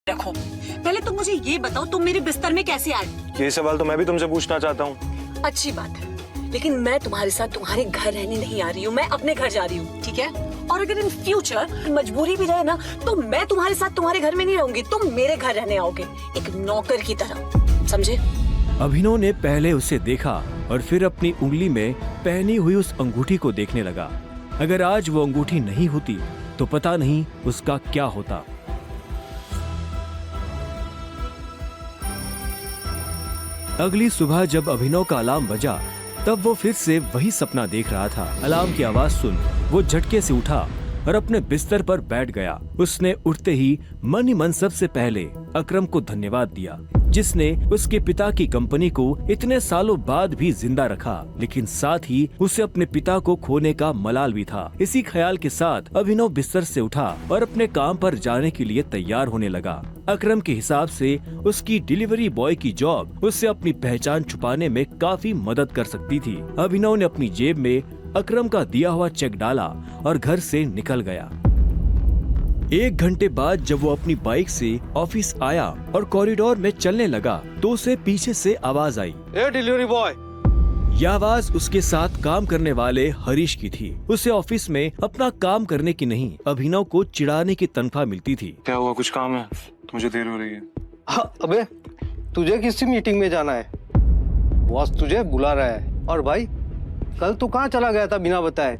रखो। पहले तुम मुझे ये बताओ, तुम मेरे बिस्तर में कैसे आए? ये सवाल तो मैं भी तुमसे पूछना चाहता हूँ। अच्छी बात है, लेकिन मैं तुम्हारे साथ तुम्हारे घर रहने नहीं आ रही हूँ, मैं अपने घर जा रही हूँ, ठीक है? और अगर इन फ्यूचर मजबूरी भी रहे ना, तो मैं तुम्हारे साथ तुम्हारे घर में नहीं रहूंगी, तुम मेरे घर रहने आओगे, एक नौकर की तरह, समझे? अभिनव ने पहले उसे देखा और फिर अपनी उंगली में पहनी हुई उस अंगूठी को देखने लगा। अगर आज वो अंगूठी नहीं होती तो पता नहीं उसका क्या होता। अगली सुबह जब अभिनव का अलार्म बजा, तब वो फिर से वही सपना देख रहा था। अलार्म की आवाज सुन वो झटके से उठा और अपने बिस्तर पर बैठ गया। उसने उठते ही मन ही मन सबसे पहले अकरम को धन्यवाद दिया, जिसने उसके पिता की कंपनी को इतने सालों बाद भी जिंदा रखा, लेकिन साथ ही उसे अपने पिता को खोने का मलाल भी था। इसी ख्याल के साथ अभिनव बिस्तर से उठा और अपने काम पर जाने के लिए तैयार होने लगा। अकरम के हिसाब से उसकी डिलीवरी बॉय की जॉब उससे अपनी पहचान छुपाने में काफी मदद कर सकती थी। अभिनव ने अपनी जेब में अकरम का दिया हुआ चेक डाला और घर से निकल गया। 1 घंटे बाद जब वो अपनी बाइक से ऑफिस आया और कॉरिडोर में चलने लगा, तो उसे पीछे से आवाज आई। A delivery boy! यह आवाज उसके साथ काम करने वाले हरीश की थी। उसे ऑफिस में अपना काम करने की नहीं, अभिनव को चिढ़ाने की तनख्वाह मिलती थी। क्या हुआ, कुछ काम है? मुझे देर हो रही है। हाँ, अबे तुझे किसी मीटिंग में जाना है, बॉस तुझे बुला रहा है। और भाई कल तू कहाँ चला गया था बिना बताए?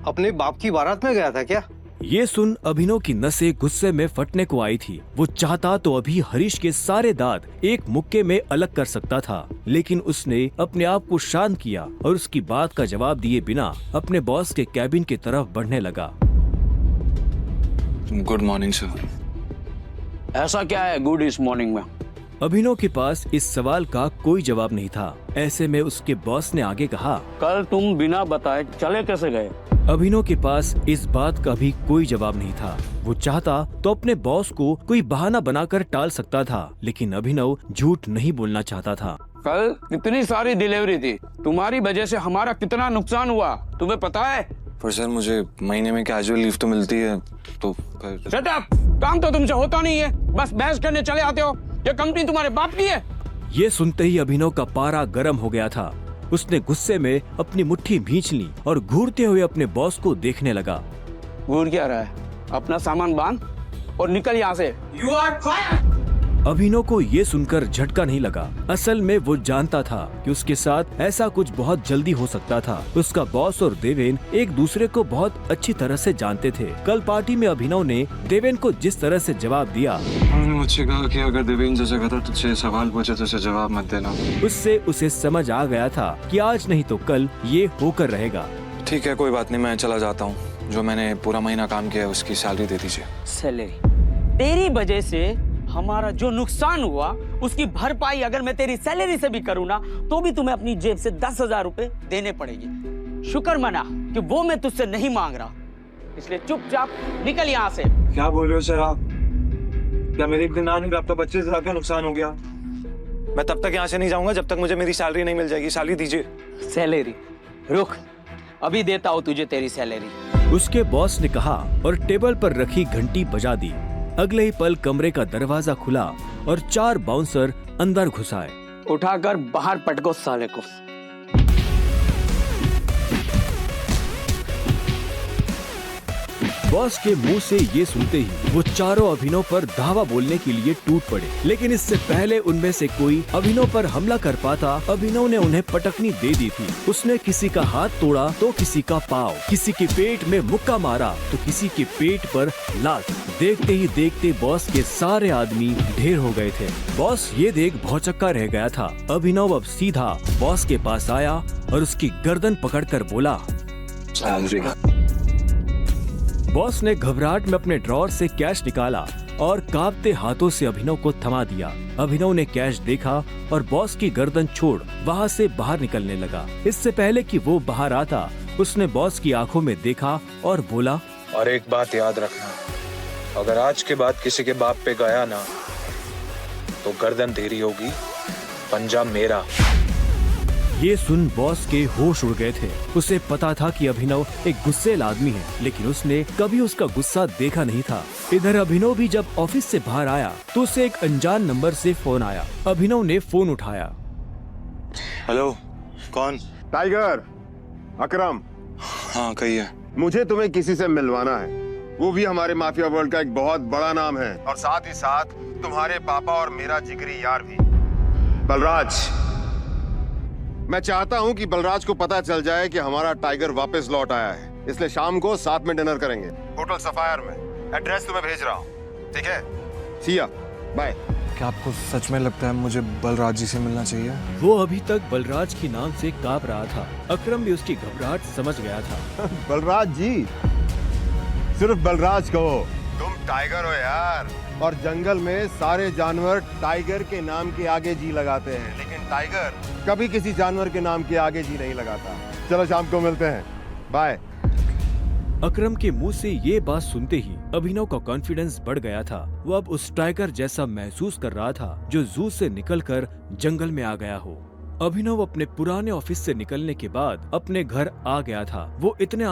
अपने बाप की बारात में गया था क्या? ये सुन अभिनव की नसें गुस्से में फटने को आई थी। वो चाहता तो अभी हरीश के सारे दांत एक मुक्के में अलग कर सकता था, लेकिन उसने अपने आप को शांत किया और उसकी बात का जवाब दिए बिना अपने बॉस के कैबिन की तरफ बढ़ने लगा। Good morning sir. ऐसा क्या है गुड इस मॉर्निंग में? अभिनव के पास इस सवाल का कोई जवाब नहीं था। ऐसे में उसके बॉस ने आगे कहा, कल तुम बिना बताए चले कैसे गए? अभिनव के पास इस बात का भी कोई जवाब नहीं था। वो चाहता तो अपने बॉस को कोई बहाना बनाकर टाल सकता था, लेकिन अभिनव झूठ नहीं बोलना चाहता था। कल कितनी सारी डिलीवरी थी, तुम्हारी वजह से हमारा कितना नुकसान हुआ तुम्हें पता है? पर सर मुझे महीने में कैजुअल लीव तो मिलती है, तो शट अप! काम तो तुमसे होता नहीं है, बस बहस करने चले आते हो। ये कंपनी तुम्हारे बाप की है। ये सुनते ही अभिनव का पारा गर्म हो गया था। उसने गुस्से में अपनी मुट्ठी भींच ली और घूरते हुए अपने बॉस को देखने लगा। घूर क्या रहा है? अपना सामान बांध और निकल यहाँ से। You are fired! अभिनव को ये सुनकर झटका नहीं लगा। असल में वो जानता था कि उसके साथ ऐसा कुछ बहुत जल्दी हो सकता था। उसका बॉस और देवेन एक दूसरे को बहुत अच्छी तरह से जानते थे। कल पार्टी में अभिनव ने देवेन को जिस तरह से जवाब दिया, उन्होंने मुझसे कहा कि अगर देवेंद्र जैसा कहता तुझसे सवाल पूछे तो उसे जवाब मत देना। उससे उसे समझ आ गया था कि आज नहीं तो कल ये होकर रहेगा। ठीक है, कोई बात नहीं, मैं चला जाता हूँ। जो मैंने पूरा महीना काम किया है उसकी सैलरी दे दीजिए। सैलरी? तेरी वजह से हमारा जो नुकसान हुआ उसकी भरपाई अगर मैं तेरी सैलरी से भी करूँ ना, तो भी तुम्हें अपनी जेब से 10,000 रुपए देने पड़ेगी। शुक्र मना कि वो मैं तुझसे नहीं मांग रहा, इसलिए चुपचाप निकल यहाँ से। क्या बोल रहे हो सर आप? क्या मेरे एक दिन आने में आपका 25,000 का नुकसान हो गया? मैं तब तक यहाँ से नहीं जाऊंगा जब तक मुझे मेरी सैलरी नहीं मिल जाएगी। सैलरी दीजिए। सैलरी? रुक, अभी देता हूँ तुझे तेरी सैलरी। उसके बॉस ने कहा और टेबल पर रखी घंटी बजा दी। अगले ही पल कमरे का दरवाजा खुला और 4 बाउंसर अंदर घुस आए। उठाकर बाहर पटको साले को। बॉस के मुंह से ये सुनते ही वो चारों अभिनव पर धावा बोलने के लिए टूट पड़े, लेकिन इससे पहले उनमें से कोई अभिनव पर हमला कर पाता, अभिनव ने उन्हें पटकनी दे दी थी। उसने किसी का हाथ तोड़ा तो किसी का पाँव, किसी के पेट में मुक्का मारा तो किसी के पेट पर लात। देखते ही देखते बॉस के सारे आदमी ढेर हो गए थे। बॉस ये देख भौचक्का रह गया था। अभिनव अब सीधा बॉस के पास आया और उसकी गर्दन पकड़कर बोला, सैलरी। बॉस ने घबराहट में अपने ड्रॉर से कैश निकाला और कांपते हाथों से अभिनव को थमा दिया। अभिनव ने कैश देखा और बॉस की गर्दन छोड़ वहाँ से बाहर निकलने लगा। इससे पहले कि वो बाहर आता, उसने बॉस की आंखों में देखा और बोला, और एक बात याद रखना, अगर आज के बाद किसी के बाप पे गया ना तो गर्दन तेरी होगी, पंजा मेरा। ये सुन बॉस के होश उड़ गए थे। उसे पता था कि अभिनव एक गुस्सेल आदमी है, लेकिन उसने कभी उसका गुस्सा देखा नहीं था। इधर अभिनव भी जब ऑफिस से बाहर आया तो उसे एक अनजान नंबर से फोन आया। अभिनव ने फोन उठाया। हेलो, कौन? टाइगर, अकरम, हाँ कहिए। मुझे तुम्हें किसी से मिलवाना है, वो भी हमारे माफिया वर्ल्ड का एक बहुत बड़ा नाम है, और साथ ही साथ तुम्हारे पापा और मेरा जिगरी यार भी, बलराज। मैं चाहता हूं कि बलराज को पता चल जाए कि हमारा टाइगर वापस लौट आया है, इसलिए शाम को साथ में डिनर करेंगे होटल सफायर में। एड्रेस तुम्हें भेज रहा हूं, ठीक है? सिया, बाय। क्या आपको सच में लगता है मुझे बलराज जी से मिलना चाहिए? वो अभी तक बलराज के नाम से कांप रहा था। अकरम भी उसकी घबराहट समझ गया था। बलराज जी, सिर्फ बलराज कहो। तुम टाइगर हो यार, और जंगल में सारे जानवर टाइगर के नाम के आगे जी लगाते हैं, लेकिन टाइगर कभी किसी जानवर के नाम के आगे जी नहीं लगाता। चलो शाम को मिलते हैं, बाय। अकरम के मुंह से ये बात सुनते ही अभिनव का कॉन्फिडेंस बढ़ गया था। वो अब उस टाइगर जैसा महसूस कर रहा था जो जू से निकलकर जंगल में आ गया हो। अभिनव अपने पुराने ऑफिस से निकलने के बाद अपने घर आ गया था। वो इतने